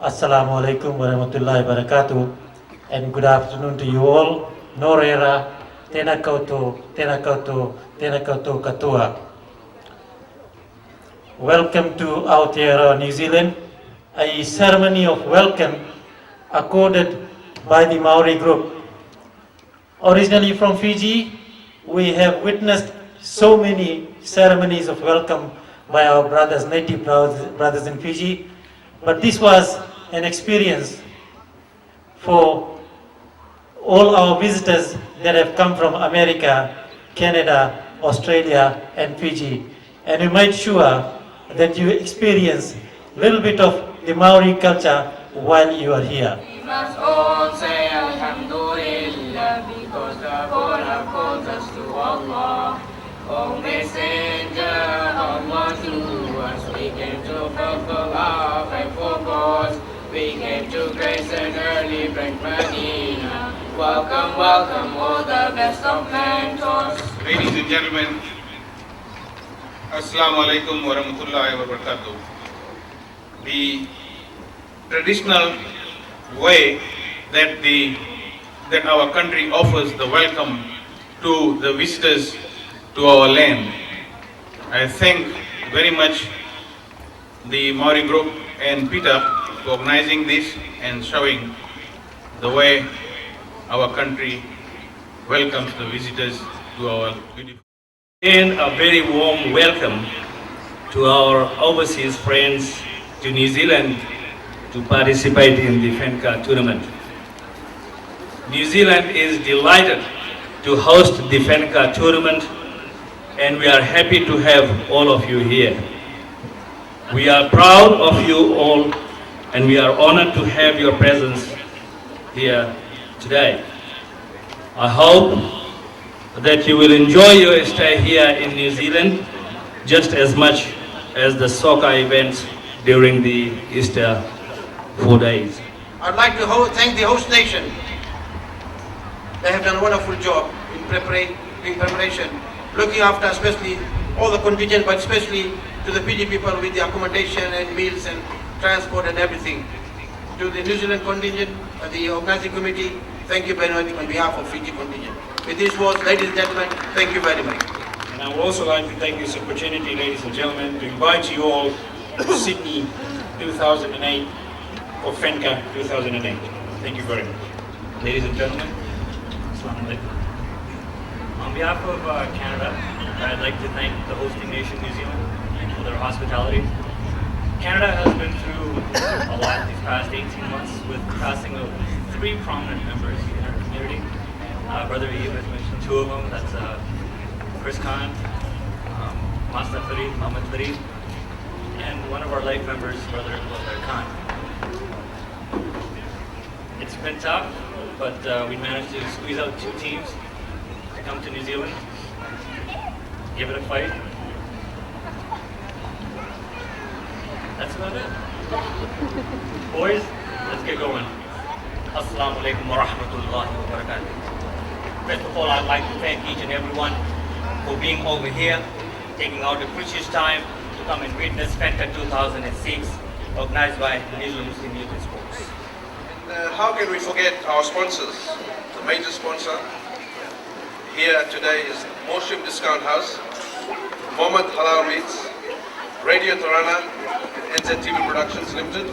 Assalamu alaikum warahmatullahi wabarakatuh, and good afternoon to you all. Norera, tena koutou, tena koutou, tena koutou katoa. Welcome to Aotearoa, New Zealand, a ceremony of welcome accorded by the Maori group. Originally from Fiji, we have witnessed so many ceremonies of welcome by our brothers, native brothers in Fiji, but this was an experience for all our visitors that have come from America, Canada, Australia, and Fiji. And we made sure that you experience a little bit of the Maori culture while you are here. We must all say Alhamdulillah, because the Quran calls us to Allah. O Messenger, Allah to us, we came to fulfill our faithful cause. We came to grace and early bring Medina. Welcome, welcome, all the best of mentors. Ladies and gentlemen, Assalamu alaikum wa rahmatullahi wa barakatuh. The traditional way that our country offers the welcome to the visitors to our land, I thank very much the Maori group and Peter for organizing this and showing the way our country welcomes the visitors to our beautiful. And a very warm welcome to our overseas friends to New Zealand to participate in the Fanca tournament. New Zealand is delighted to host the Fanca tournament, and we are happy to have all of you here. We are proud of you all, and we are honored to have your presence here today. I hope that you will enjoy your stay here in New Zealand just as much as the soccer events during the Easter 4 days. I'd like to thank the host nation. They have done a wonderful job in preparation, looking after especially all the contingent, but especially to the Fiji people with the accommodation and meals and transport and everything. To the New Zealand contingent, the organizing committee, thank you very much on behalf of Fiji contingent. With these words, ladies and gentlemen, thank you very much. And I would also like to take this opportunity, ladies and gentlemen, to invite you all to Sydney 2008 or Fanca 2008. Thank you very much. Ladies and gentlemen, Assalamu alaikum. On behalf of Canada, I'd like to thank the hosting nation, New Zealand, for their hospitality. Canada has been through a lot these past 18 months with the passing of 3 prominent members in our community. Brother Eve has mentioned 2 of them, that's Chris Khan, Master Farid, Muhammad Farid, and one of our late members, Brother Khan. It's been tough, but we managed to squeeze out 2 teams to come to New Zealand, give it a fight. That's about it. Boys, let's get going. Assalamu alaikum wa rahmatullahi wa barakatuh. First of all, I'd like to thank each and everyone for being over here taking out a precious time to come and witness Fanca 2006, organized by the New Zealand Muslim Youth in Sports. How can we forget our sponsors? The major sponsor here today is Muslim Discount House, Mohammed Halal Meats, Radio Tarana, and Nz TV Productions Limited,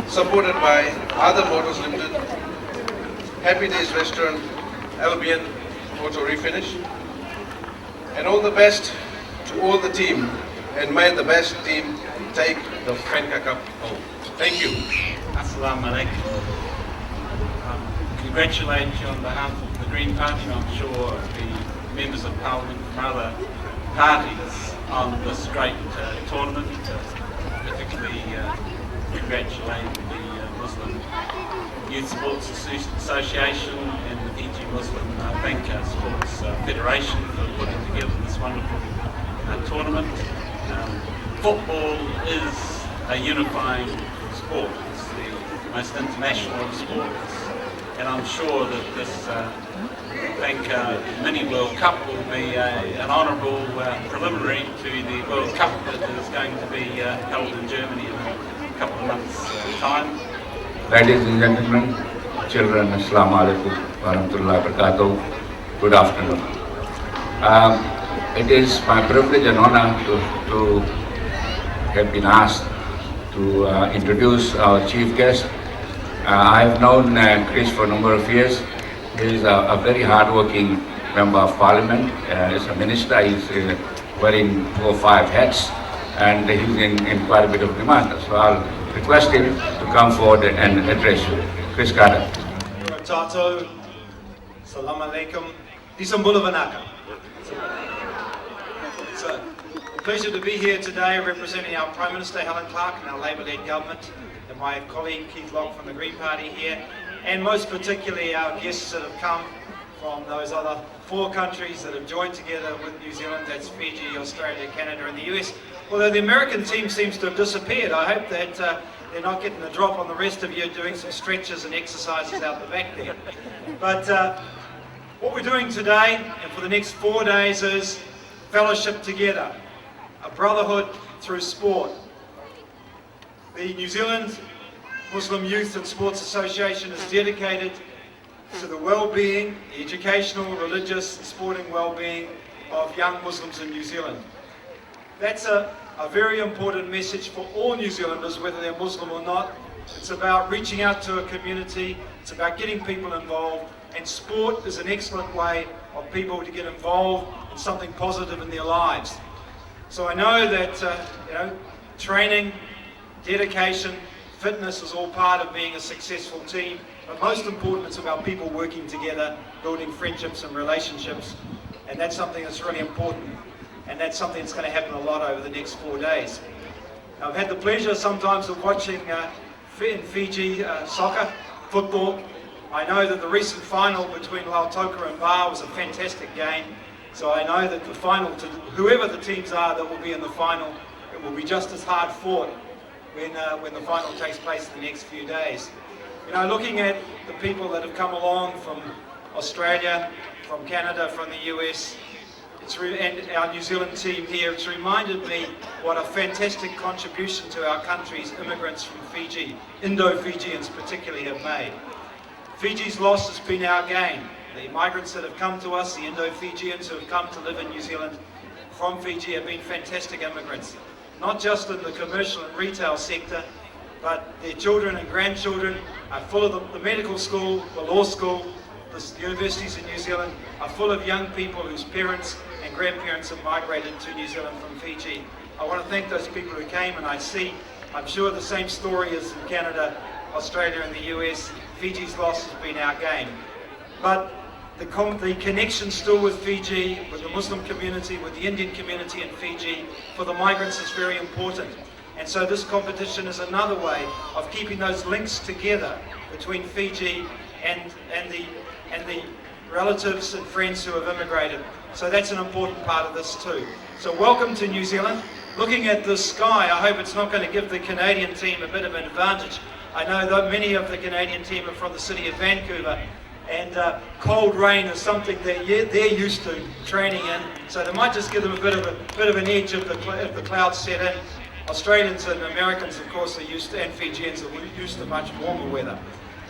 supported by Other Motors Limited, Happy Days Restaurant, Albion Auto Refinish, and all the best to all the team, and may the best team take the Fanca Cup home. Thank you. Assalamu alaikum. Congratulate you on behalf of the Green Party, and I'm sure the members of Parliament from other parties on this great tournament, particularly congratulate the Muslim Youth Sports Association and the Fiji Muslim Fanca Sports Federation for putting together this wonderful tournament. Football is a unifying sport. It's the most international of sports, and I'm sure that this Fanca Mini World Cup will be an honourable preliminary to the World Cup that is going to be held in Germany in a couple of months' time. Ladies and gentlemen, children, Assalamu alaikum wa rahmatullahi wa barakatuh. Good afternoon. It is my privilege and honor to have been asked to introduce our chief guest. I have known Chris for a number of years. He is a very hard-working member of parliament. He's a minister. He's wearing 4 or 5 hats, and he's in quite a bit of demand. So I'll request him to come forward and address you. Chris Carter. Tato, salam alaikum, disambula vanaka. It's a pleasure to be here today representing our Prime Minister Helen Clark and our Labour-led government, and my colleague Keith Locke from the Green Party here, and most particularly our guests that have come from those other 4 countries that have joined together with New Zealand. That's Fiji, Australia, Canada and the US. Although the American team seems to have disappeared, I hope that they're not getting the drop on the rest of you doing some stretches and exercises out the back there. But what we're doing today and for the next 4 days is fellowship together, a brotherhood through sport. The New Zealand Muslim Youth and Sports Association is dedicated to the well-being, the educational, religious and sporting well-being of young Muslims in New Zealand. That's a very important message for all New Zealanders, whether they're Muslim or not. It's about reaching out to a community, it's about getting people involved, and sport is an excellent way of people to get involved in something positive in their lives. So I know that training, dedication, fitness is all part of being a successful team, but most important it's about people working together, building friendships and relationships, and that's something that's really important, and that's something that's going to happen a lot over the next 4 days. Now, I've had the pleasure sometimes of watching in Fiji soccer, football. I know that the recent final between Lautoka and Bar was a fantastic game, so I know that the final, to whoever the teams are that will be in the final, it will be just as hard fought when the final takes place in the next few days. You know, looking at the people that have come along from Australia, from Canada, from the US, and our New Zealand team here, it's reminded me what a fantastic contribution to our country's immigrants from Fiji, Indo-Fijians particularly, have made. Fiji's loss has been our gain. The migrants that have come to us, the Indo-Fijians who have come to live in New Zealand from Fiji, have been fantastic immigrants. Not just in the commercial and retail sector, but their children and grandchildren are full of the medical school, the law school, the universities in New Zealand are full of young people whose parents and grandparents have migrated to New Zealand from Fiji. I want to thank those people who came, and I'm sure the same story as in Canada, Australia and the US. Fiji's loss has been our gain. But the connection still with Fiji, with the Muslim community, with the Indian community in Fiji, for the migrants is very important. And so this competition is another way of keeping those links together between Fiji and the relatives and friends who have immigrated. So that's an important part of this too. So welcome to New Zealand. Looking at the sky, I hope it's not going to give the Canadian team a bit of an advantage. I know that many of the Canadian team are from the city of Vancouver, and cold rain is something that they're used to training in, so they might just give them a bit of an edge if the clouds set in. Australians and Americans, of course, are used to, and Fijians are used to much warmer weather.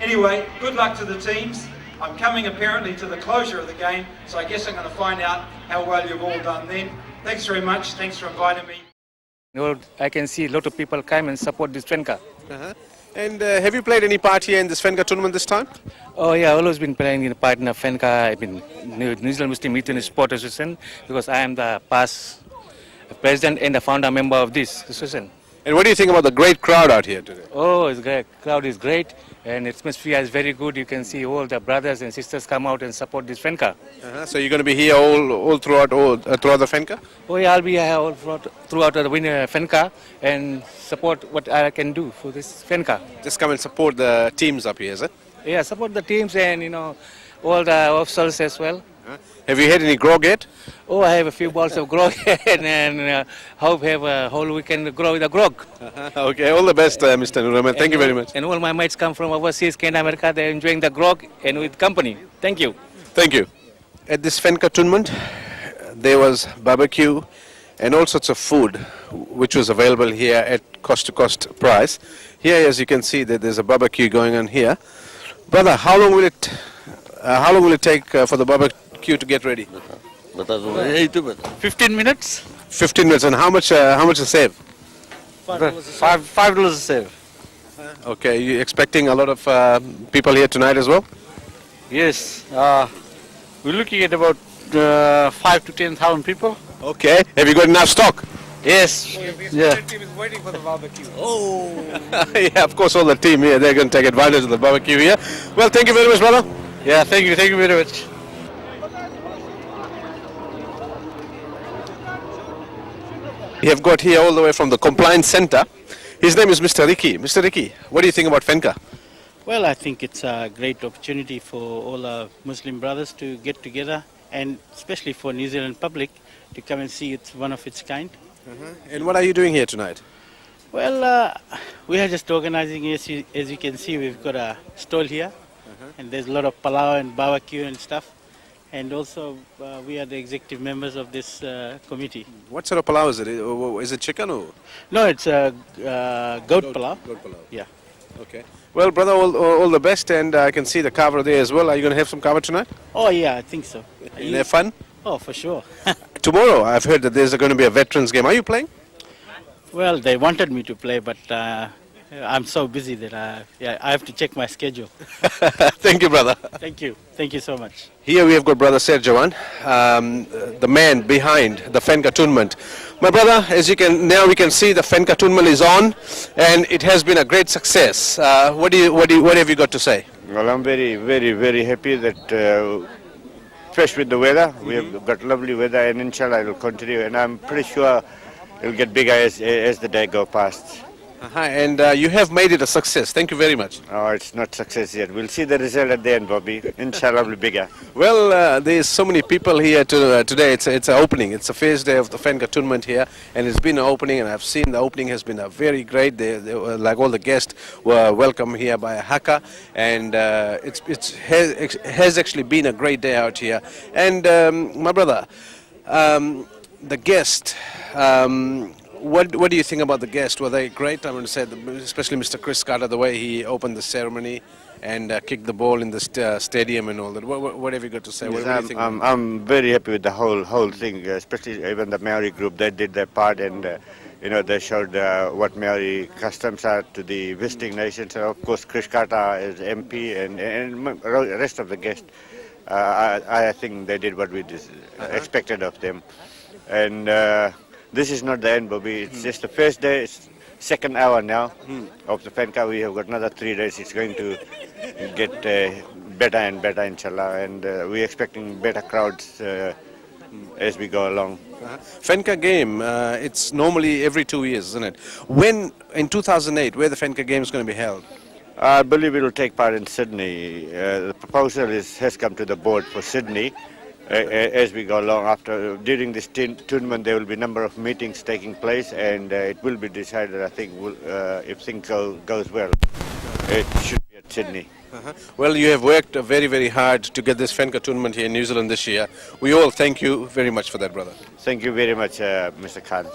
Anyway, good luck to the teams. I'm coming apparently to the closure of the game, so I guess I'm going to find out how well you've all done then. Thanks very much. Thanks for inviting me. I can see a lot of people come and support this Fanca. And have you played any part here in this Fanca tournament this time? Oh yeah, I've always been playing in a part in the Fanca. I've been New Zealand Muslim Youth Sport Association because I am the past president and the founder member of this association. And what do you think about the great crowd out here today? Oh, it's great. Crowd is great, and atmosphere is very good. You can see all the brothers and sisters come out and support this Fanca. So you're going to be here all throughout the Fanca? Oh yeah, I'll be here all throughout the Fanca and support what I can do for this Fanca. Just come and support the teams up here, is it? Yeah, support the teams and all the officials as well. Have you had any grog yet? Oh, I have a few balls of grog and hope have a whole weekend grow with a grog. Okay, all the best, Mr. Nuraman. Thank you very much. And all my mates come from overseas, Canada, America. They're enjoying the grog and with company. Thank you. Thank you. At this Fanca tournament, there was barbecue and all sorts of food, which was available here at cost-to-cost price. Here, as you can see, that there's a barbecue going on here. Brother, how long will it take for the barbecue to get ready? 15 minutes. 15 minutes. And how much to save? $5 to save. Okay, you expecting a lot of people here tonight as well? Yes. We're looking at about 5 to 10,000 people. Okay. Have you got enough stock? Yes. Yeah. Team is waiting for the barbecue. Oh. Yeah, of course, all the team here, they're going to take advantage of the barbecue here. Well, thank you very much, brother. Yeah, thank you very much. We have got here all the way from the Compliance Center. His name is Mr. Ricky. Mr. Ricky, what do you think about Fanca? Well, I think it's a great opportunity for all our Muslim brothers to get together, and especially for New Zealand public to come and see it's one of its kind. And what are you doing here tonight? Well, we are just organizing, as you can see, we've got a stall here, and there's a lot of palau and barbecue and stuff. And also, we are the executive members of this committee. What sort of palau is it? Is it chicken or? No, it's goat palau. Goat palau. Yeah. Okay. Well, brother, all the best, and I can see the kava there as well. Are you going to have some kava tonight? Oh, yeah, I think so. And have fun? Oh, for sure. Tomorrow, I've heard that there's going to be a veterans game. Are you playing? Well, they wanted me to play, but I'm so busy that I have to check my schedule. Thank you, brother. Thank you. Thank you so much. Here we have got Brother Serjawan, the man behind the Fanca tournament. My brother, as you can now we can see the Fanca tournament is on, and it has been a great success. What have you got to say? Well, I'm very happy that. Fresh with the weather, we have got lovely weather, and inshallah it will continue, and I'm pretty sure it will get bigger as the day goes past. And you have made it a success. Thank you very much. Oh, it's not success yet. We'll see the result at the end, Bobby. Inshallah it will be bigger. Well, there's so many people here today. It's an opening. It's the first day of the Fanca tournament here, and it's been an opening, and I've seen the opening has been a very great. They were, like all the guests were welcome here by Haka, and it has actually been a great day out here. And my brother, the guest. What do you think about the guests? Were they great? I'm going to say, especially Mr. Chris Carter, the way he opened the ceremony and kicked the ball in the stadium and all that. What have you got to say? Yes, what do you think? I'm very happy with the whole thing, especially even the Maori group. They did their part, and they showed what Maori customs are to the visiting nations. So of course, Chris Carter is MP, and the rest of the guests. I think they did what we expected of them, and. This is not the end, Bobby. It's just the first day. It's second hour now of the Fanca. We have got another 3 days. It's going to get better and better, inshallah. And we're expecting better crowds as we go along. Fanca game, it's normally every 2 years, isn't it? When, in 2008, where the Fanca game is going to be held? I believe it will take part in Sydney. The proposal has come to the board for Sydney. As we go along, during this tournament, there will be a number of meetings taking place, and it will be decided. I think if things goes well, it should be Sydney. Well, you have worked very, very hard to get this Fanca tournament here in New Zealand this year. We all thank you very much for that, brother. Thank you very much, Mr. Khan.